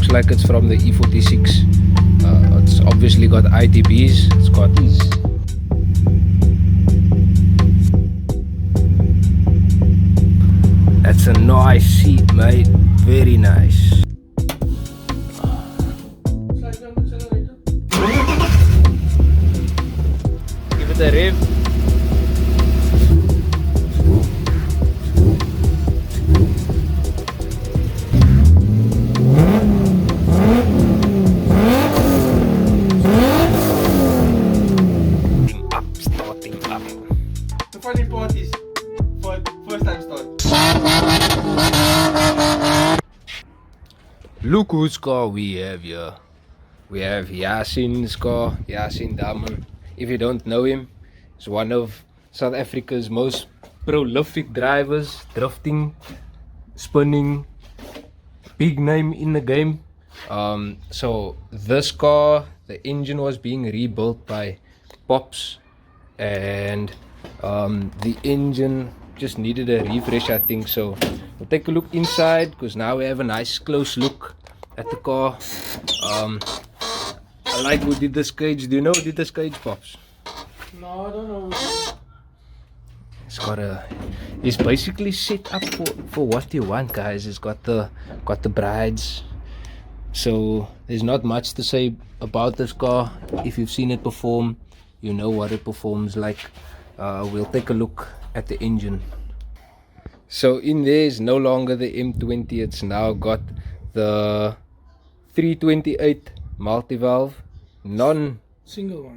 looks like it's from the E46. It's obviously got ITBs. It's got these. That's a nice seat, mate. Very nice. Give it a rev. Starting up. The funny part is, for first time start. Look whose car we have here. We have Yasin's car, Yasin Daman. If you don't know him, he's one of South Africa's most prolific drivers, drifting, spinning, big name in the game. So this car, the engine was being rebuilt by Pops, and the engine just needed a refresh, I think. So we'll take a look inside, because now we have a nice close look at the car. I like who did this cage. Do you know who did this cage, Pops? No, I don't know. It's basically set up for what you want, guys. It's got the brides. So there's not much to say about this car. If you've seen it perform, you know what it performs like. We'll take a look at the engine. So in there is no longer the M20. It's now got the 328 multi-valve single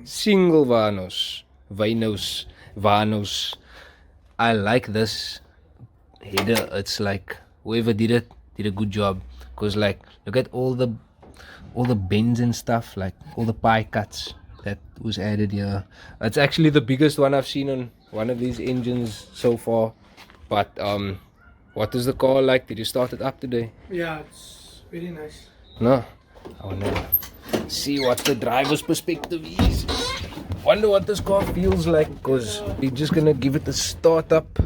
vanos. I like this header. It's like whoever did it did a good job, because like look at all the bends and stuff, like all the pie cuts that was added here. It's actually the biggest one I've seen on one of these engines so far. But what is the car like? Did you start it up today? Yeah, it's very nice. No, I wanna see what the driver's perspective is. Wonder what this car feels like, because we're just gonna give it a start up.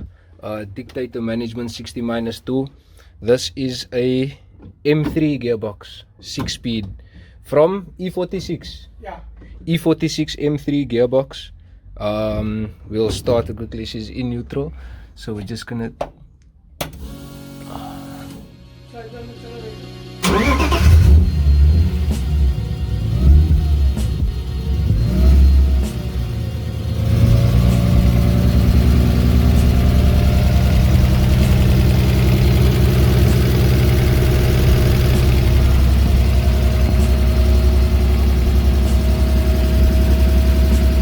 Dictator management 60-2. This is a M3 gearbox, 6-speed from E46. Yeah. E46 M3 gearbox. We'll start it quickly. She's in neutral, so we're just gonna.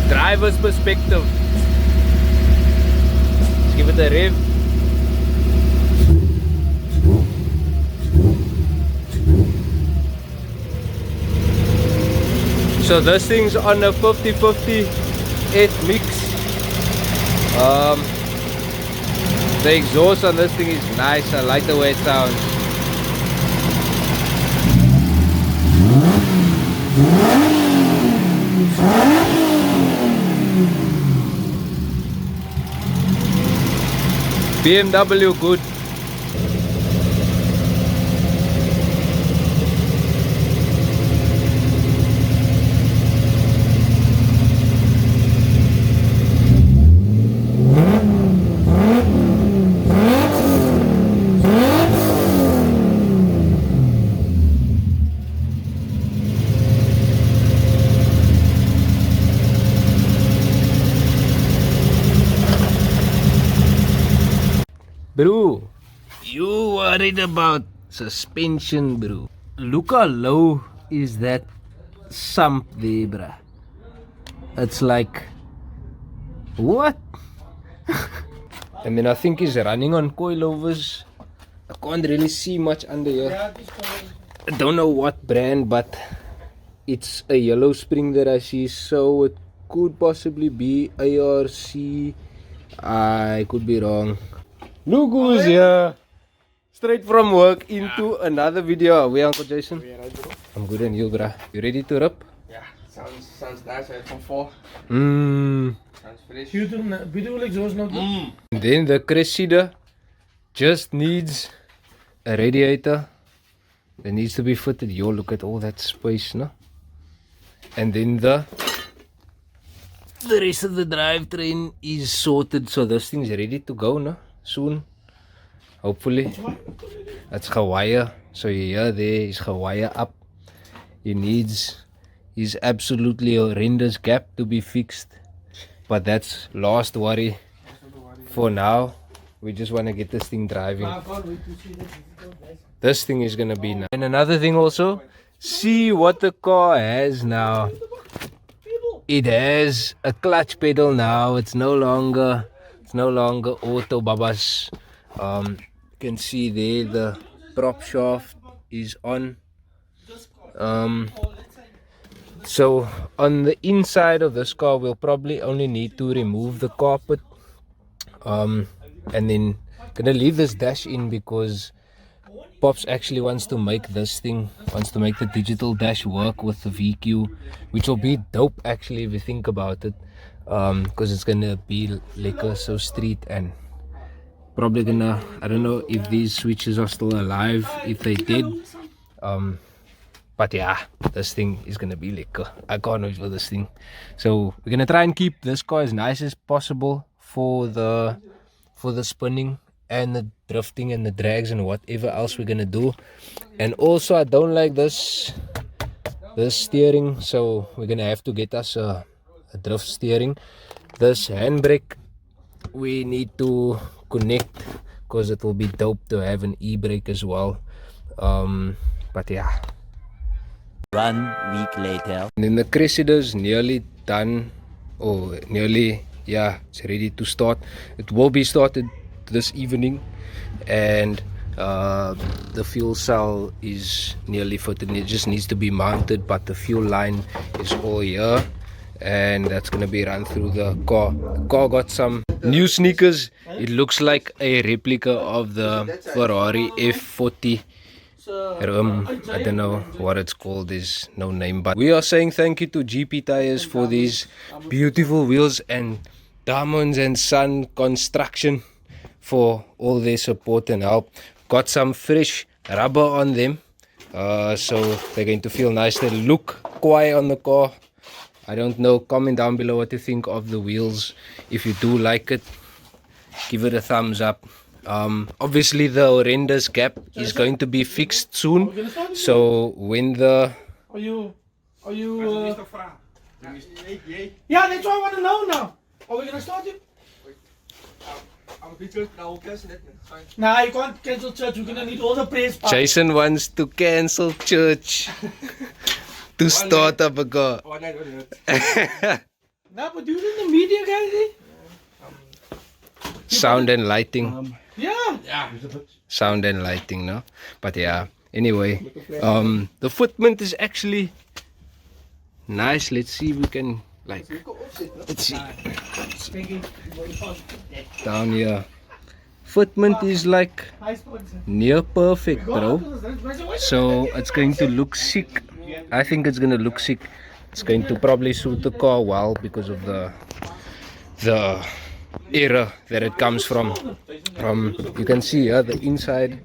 Driver's perspective. Let's give it a rev. So this thing's on a 50-50 8 mix. The exhaust on this thing is nice. I like the way it sounds. BMW good. Bro, you worried about suspension, bro. Look how low is that sump there, bruh. It's like, what? And then I think he's running on coilovers. I can't really see much under here. I don't know what brand, but it's a yellow spring that I see, so it could possibly be ARC. I could be wrong. Look who's here. Straight from work into another video. Are we, Uncle Jason? Yeah, right, bro. I'm good, and you, bruh? You ready to rip? Yeah, sounds nice. I had some 4. Sounds fresh. Beautiful exhaust note. And then the Cressida just needs a radiator. that needs to be fitted. Yo, look at all that space, no? And then the rest of the drivetrain is sorted, so this thing's ready to go, no? Soon, hopefully. That's gewire. So here, there is gewire up. He needs his absolutely horrendous gap to be fixed, but that's last worry for now. We just want to get this thing driving. This thing is gonna be nice. And another thing also, see what the car has now. It has a clutch pedal now. It's no longer auto babas. You can see there the prop shaft is on. So on the inside of this car, we'll probably only need to remove the carpet, and then gonna leave this dash in because Pops actually wants to make the digital dash work with the VQ, which will be dope actually if you think about it, because it's gonna be like so street, and probably gonna, I don't know if these switches are still alive. If they did, but yeah, this thing is gonna be liquor. I can't wait for this thing. So we're gonna try and keep this car as nice as possible for the spinning and the drifting and the drags and whatever else we're gonna do. And also, I don't like this steering, so we're gonna have to get us a drift steering. This handbrake we need to connect because it will be dope to have an e-brake as well. But yeah. 1 week later. And then the Cressida is nearly done, or nearly, yeah, it's ready to start. It will be started this evening, and the fuel cell is nearly fitted. It just needs to be mounted, but the fuel line is all here, and that's gonna be run through the car. The car got some new sneakers. It looks like a replica of the Ferrari F40. I don't know what it's called, there's no name, but we are saying thank you to GP Tires for these beautiful wheels, and Diamonds and Sun Construction for all their support and help. Got some fresh rubber on them, so they're going to feel nice. They look quiet on the car. I don't know, comment down below what you think of the wheels. If you do like it, give it a thumbs up. Obviously the horrendous gap is going to be fixed soon, so when the Are you yeah, that's what I want to know now. Are we gonna start it? Nah, you can't cancel church. We're gonna need all the praise part. Jason wants to cancel church to start up a car. Nah, but do it in the media, guys. Sound and lighting. Yeah. Sound and lighting, no? But yeah, anyway, the footment is actually nice. Let's see if we can, like, let's see. Down here, footment is like near perfect, bro. So it's going to look sick. I think it's gonna look sick. It's going to probably suit the car well because of the era that it comes from. You can see here the inside,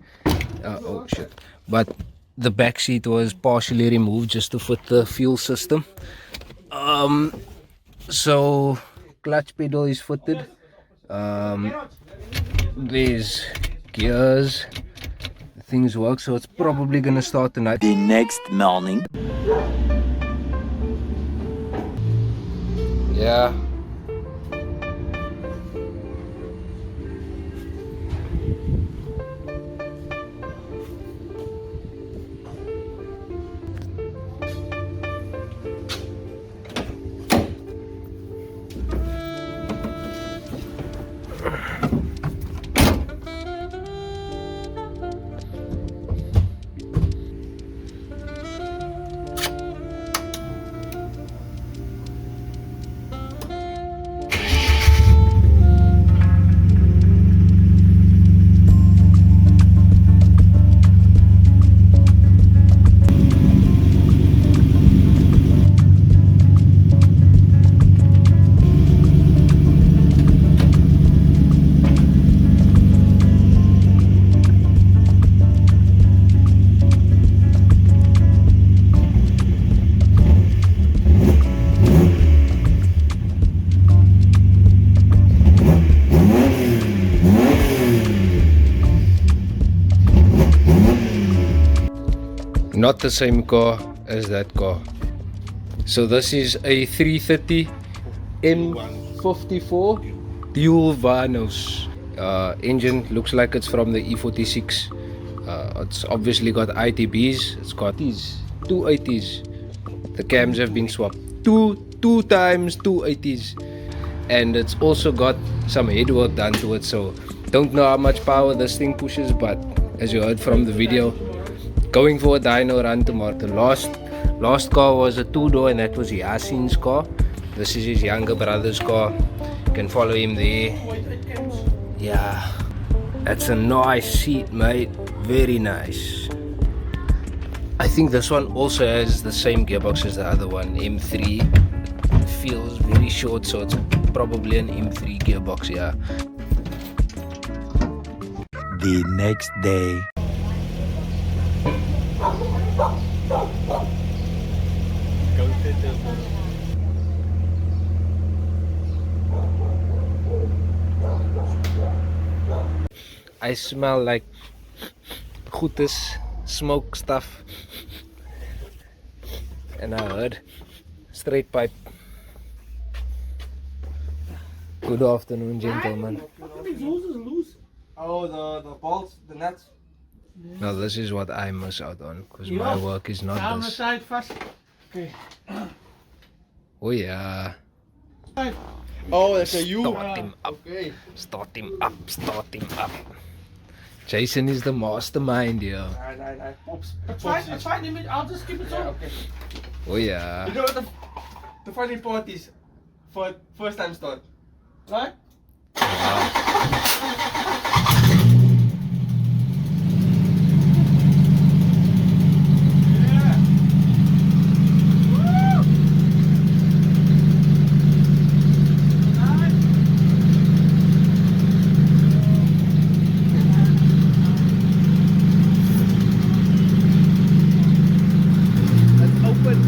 oh shit, but the back seat was partially removed just to fit the fuel system. So clutch pedal is fitted. There's gears, things work, so it's probably gonna start tonight. The next morning. Yeah. not the same car as that car. So this is a 330 M54 dual Vanos. Engine looks like it's from the E46. It's obviously got ITBs. It's got these 280s. The cams have been swapped two times 280s, and it's also got some headwork done to it. So don't know how much power this thing pushes, but as you heard from the video, going for a dyno run tomorrow. The last car was a 2-door, and that was Yasin's car. This is his younger brother's car. You can follow him there. Yeah, that's a nice seat, mate. Very nice. I think this one also has the same gearbox as the other one, M3. It feels very short, so it's probably an M3 gearbox, yeah. The next day. I smell like goedes, smoke stuff, and I heard straight pipe. Good afternoon, gentlemen. Oh, the bolts, the nuts. Now this is what I miss out on, because my work is not this. Okay. Oh yeah. Oh, that's a U. Start him up. Okay. Start him up. Start him up. Jason is the mastermind here. Nein. Oops. It's fine, I'll just keep it Yeah, on. okay. Oh yeah. You know what the funny part is? For first time start. Right? Let's open.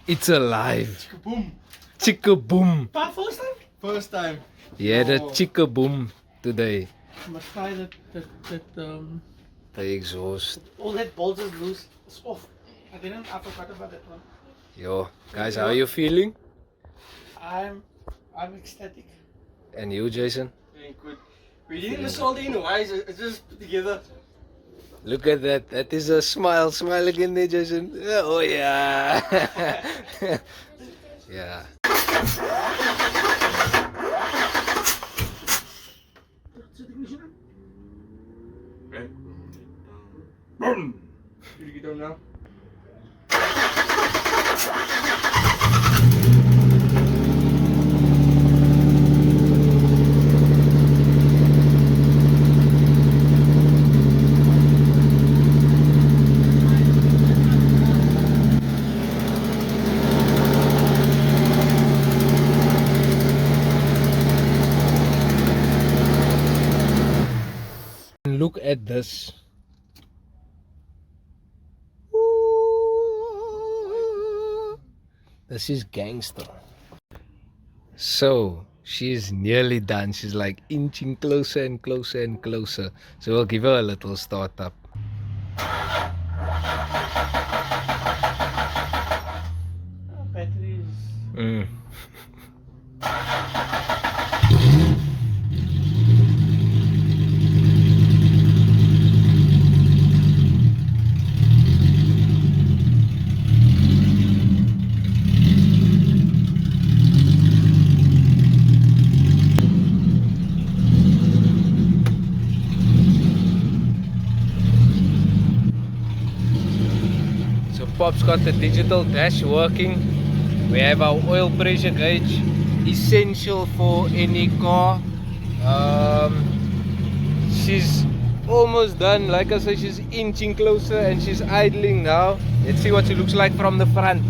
It's alive. Boom. Chicka boom. But first time? First time. Yeah, the Oh. chicka boom today. I must try that The exhaust. all that bolts is loose. It's off. I forgot about that one. Yo, guys, how are you feeling? I'm ecstatic. And you, Jason? Very good. We didn't install the wires, it's just put together. Look at that. That is a smile. Smile again there, Jason. Oh, yeah. Yeah. Right. Boom. Did you get them now? Look at this. This is gangster. So she's nearly done. She's like inching closer and closer and closer. So we'll give her a little start up. Batteries. So Pop's got the digital dash working. We have our oil pressure gauge, essential for any car. She's almost done. Like I said, she's inching closer and she's idling now. Let's see what she looks like from the front.